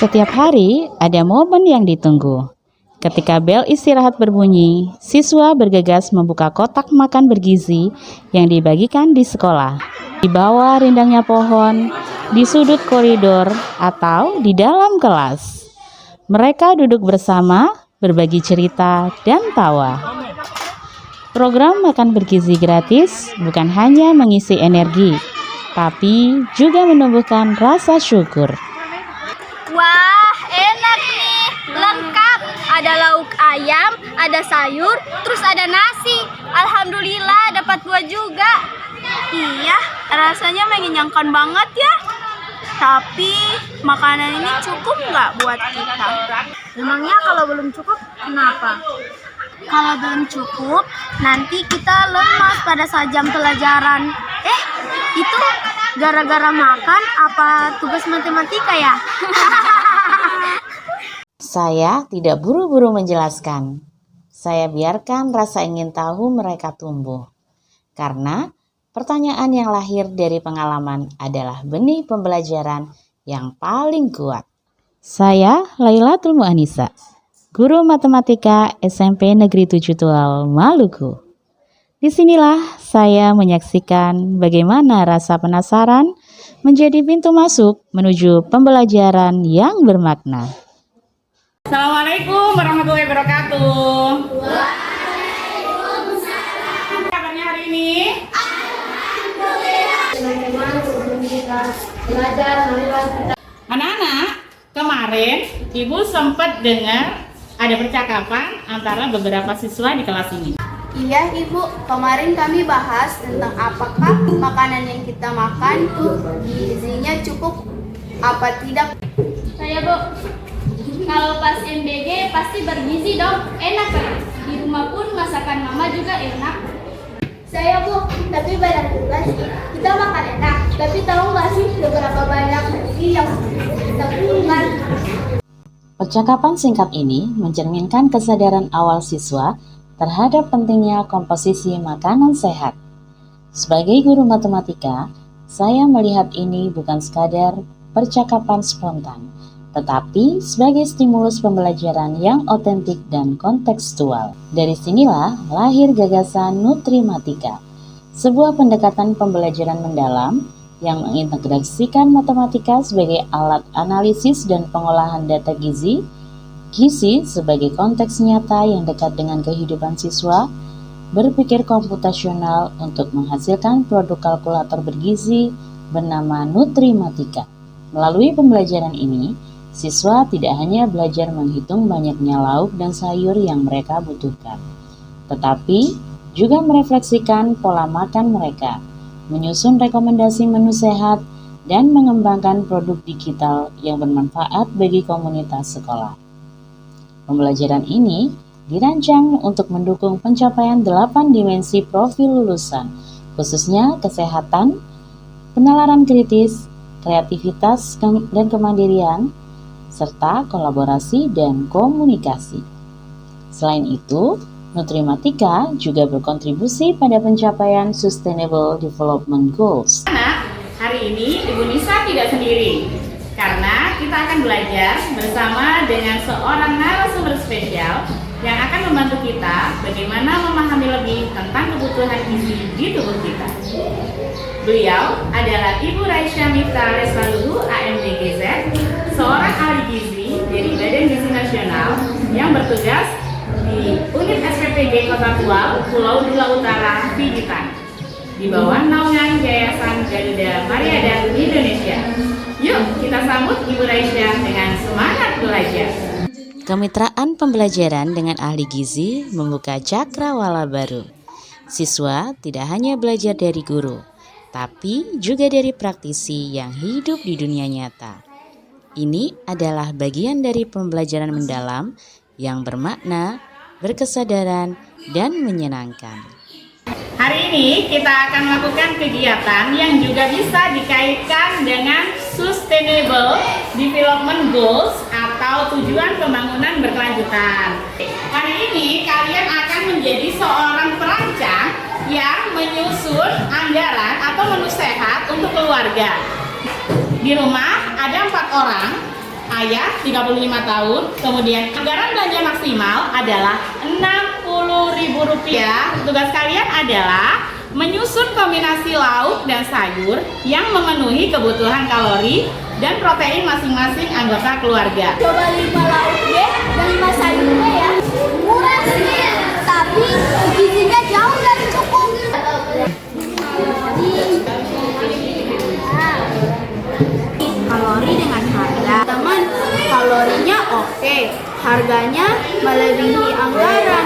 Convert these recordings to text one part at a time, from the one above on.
Setiap hari ada momen yang ditunggu. Ketika bel istirahat berbunyi, siswa bergegas membuka kotak makan bergizi yang dibagikan di sekolah. Di bawah rindangnya pohon, di sudut koridor, atau di dalam kelas. Mereka duduk bersama, berbagi cerita, dan tawa. Program makan bergizi gratis bukan hanya mengisi energi, tapi juga menumbuhkan rasa syukur. Wah, enak nih, lengkap. Ada lauk ayam, ada sayur, terus ada nasi. Alhamdulillah dapat 2 juga. Iya, rasanya mengenyangkan banget ya. Tapi makanan ini cukup nggak buat kita? Emangnya kalau belum cukup, kenapa? Kalau belum cukup, nanti kita lemas pada saat jam pelajaran. Itu gara-gara makan apa tugas matematika ya? Saya tidak buru-buru menjelaskan. Saya biarkan rasa ingin tahu mereka tumbuh. Karena pertanyaan yang lahir dari pengalaman adalah benih pembelajaran yang paling kuat. Saya Lailatul Mu'anisa, guru matematika SMP Negeri 7 Tual, Maluku. Disinilah saya menyaksikan bagaimana rasa penasaran menjadi pintu masuk menuju pembelajaran yang bermakna. Assalamualaikum warahmatullahi wabarakatuh. Waalaikumsalam. Kabarnya hari ini? Alhamdulillah. Anak-anak, kemarin Ibu sempat dengar ada percakapan antara beberapa siswa di kelas ini. Iya Ibu, kemarin kami bahas tentang apakah makanan yang kita makan tuh gizinya cukup apa tidak. Saya Bu, kalau pas MBG pasti bergizi dong, enak kan? Di rumah pun masakan mama juga enak. Saya Bu, tapi banyak juga sih. Kita makan enak, tapi tahu nggak sih beberapa banyak gizi yang kita kurangkan. Percakapan singkat ini mencerminkan kesadaran awal siswa terhadap pentingnya komposisi makanan sehat. Sebagai guru matematika, saya melihat ini bukan sekadar percakapan spontan, tetapi sebagai stimulus pembelajaran yang otentik dan kontekstual. Dari sinilah lahir gagasan Nutrimatika, sebuah pendekatan pembelajaran mendalam yang mengintegrasikan matematika sebagai alat analisis dan pengolahan data gizi sebagai konteks nyata yang dekat dengan kehidupan siswa, berpikir komputasional untuk menghasilkan produk kalkulator bergizi bernama Nutrimatika. Melalui pembelajaran ini, siswa tidak hanya belajar menghitung banyaknya lauk dan sayur yang mereka butuhkan, tetapi juga merefleksikan pola makan mereka, menyusun rekomendasi menu sehat, dan mengembangkan produk digital yang bermanfaat bagi komunitas sekolah. Pembelajaran ini dirancang untuk mendukung pencapaian 8 dimensi profil lulusan, khususnya kesehatan, penalaran kritis, kreativitas dan kemandirian, serta kolaborasi dan komunikasi. Selain itu, Nutrimatika juga berkontribusi pada pencapaian Sustainable Development Goals. Hari ini Ibu Nisa tidak sendiri, karena kita akan belajar bersama dengan seorang narasumber spesial yang akan membantu kita bagaimana memahami lebih tentang kebutuhan gizi di tubuh kita. Beliau adalah Ibu Raisya Mifta Reswaluhu, AMDGZ, seorang ahli gizi dari Badan Gizi Nasional yang bertugas di Unit SPPG Kota Tual, Pulau Dula Utara, Pijitan, di bawah naungan Yayasan Garuda Mariada Indonesia. Yuk kita sambut Ibu Raisya dengan semangat belajar. Kemitraan pembelajaran dengan ahli gizi membuka cakrawala baru. Siswa tidak hanya belajar dari guru, tapi juga dari praktisi yang hidup di dunia nyata. Ini adalah bagian dari pembelajaran mendalam yang bermakna, berkesadaran, dan menyenangkan. Hari ini kita akan melakukan kegiatan yang juga bisa dikaitkan dengan Sustainable Development Goals atau tujuan pembangunan berkelanjutan. Hari ini kalian akan menjadi seorang perancang yang menyusun anggaran atau menu sehat untuk keluarga. Di rumah ada 4 orang, ayah 35 tahun, kemudian anggaran belanja maksimal adalah Rp60.000. Tugas kalian adalah menyusun kombinasi lauk dan sayur yang memenuhi kebutuhan kalori dan protein masing-masing anggota keluarga. Coba 5 lauk B dan 5 sayur B ya. Murah sih, tapi gizinya jauh dari cukup. Kalori dengan harga. Teman, kalorinya oke, harganya melebihi anggaran.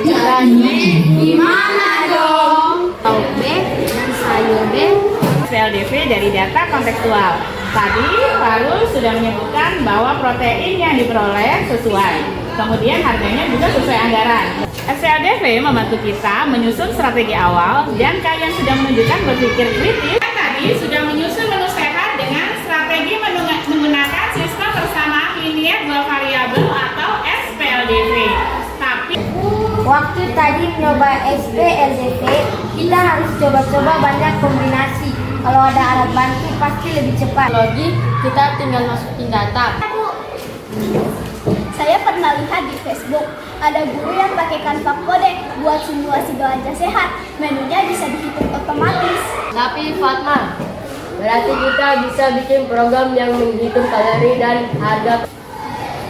Jadi gimana dong? Lauk B dan sayur B. SPLDV dari data kontekstual. Tadi Farul sudah menyebutkan bahwa protein yang diperoleh sesuai. Kemudian harganya juga sesuai anggaran. SPLDV membantu kita menyusun strategi awal dan kalian sudah menunjukkan berpikir kritis. Tadi sudah menyusun menu sehat dengan strategi menggunakan sistem bersama linier dua variabel atau SPLDV. Tapi waktu tadi mencoba SPLDV, kita harus coba-coba banyak kombinasi. Kalau ada alat bantu pasti lebih cepat. Lagi kita tinggal masukin data. Saya pernah lihat di Facebook, ada guru yang pakai Canva kode buat simulasi belanja sehat. Menunya bisa dihitung otomatis. Tapi Fatma, berarti kita bisa bikin program yang menghitung kalori dan harga.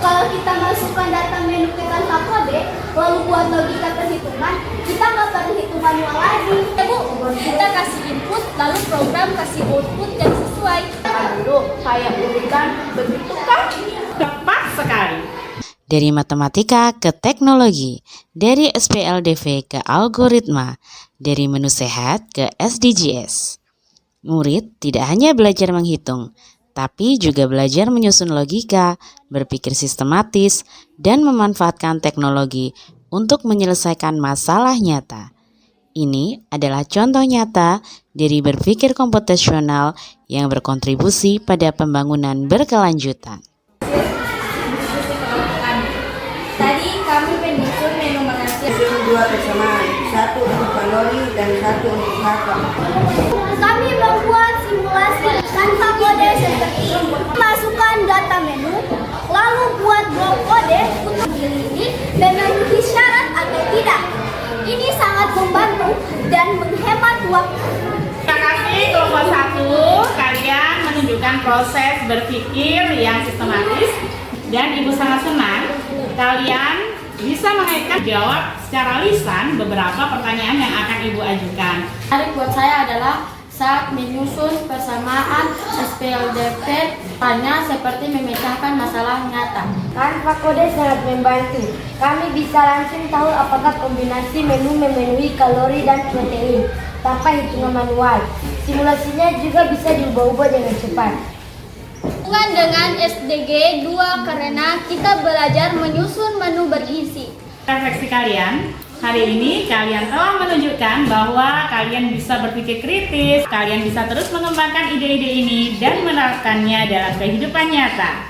Kalau kita masukkan data menu ke Canva kode, lalu buat logika perhitungan, kita nggak perlu hitung manual lagi. Bu, kita kasih input, lalu program kasih output yang sesuai. Dulu kayak urutan begitu kan? tepat sekali. Dari matematika ke teknologi, dari SPLDV ke algoritma, dari menu sehat ke SDGs. Murid tidak hanya belajar menghitung, tapi juga belajar menyusun logika, berpikir sistematis, dan memanfaatkan teknologi untuk menyelesaikan masalah nyata. Ini adalah contoh nyata dari berpikir komputasional yang berkontribusi pada pembangunan berkelanjutan. Tadi kami menyusun menu makan Dua persamaan, satu untuk kalori dan satu untuk harga. Kami membuat simulasi Canva kode seperti ini. Masukkan data menu, lalu buat blok kode untuk pilih dan memenuhi syarat atau tidak. Ini sangat membantu dan menghemat waktu. Terima kasih kelompok 1, kalian menunjukkan proses berpikir yang sistematis dan Ibu sangat senang kalian bisa mengaitkan jawab secara lisan beberapa pertanyaan yang akan Ibu ajukan. Menarik buat saya adalah saat menyusun persamaan SPLDV hanya seperti memecahkan masalah nyata. Canva kode sangat membantu. Kami bisa langsung tahu apakah kombinasi menu memenuhi kalori dan protein tanpa hitungan manual. Simulasinya juga bisa diubah-ubah dengan cepat. Hubungan dengan SDG 2 karena kita belajar menyusun menu bergizi. Refleksi kalian, hari ini kalian telah menunjukkan bahwa kalian bisa berpikir kritis, kalian bisa terus mengembangkan ide-ide ini dan menerapkannya dalam kehidupan nyata.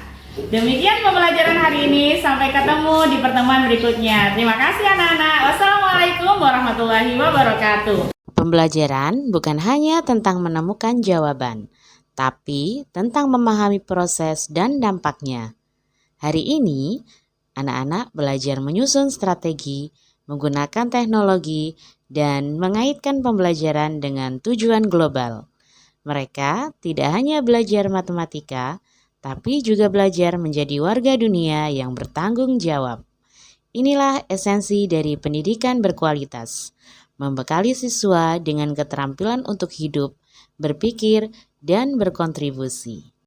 Demikian pembelajaran hari ini, sampai ketemu di pertemuan berikutnya. Terima kasih anak-anak. Wassalamualaikum warahmatullahi wabarakatuh. Pembelajaran bukan hanya tentang menemukan jawaban, tapi tentang memahami proses dan dampaknya. Hari ini, anak-anak belajar menyusun strategi, menggunakan teknologi, dan mengaitkan pembelajaran dengan tujuan global. Mereka tidak hanya belajar matematika, tapi juga belajar menjadi warga dunia yang bertanggung jawab. Inilah esensi dari pendidikan berkualitas, membekali siswa dengan keterampilan untuk hidup, berpikir, dan berkontribusi.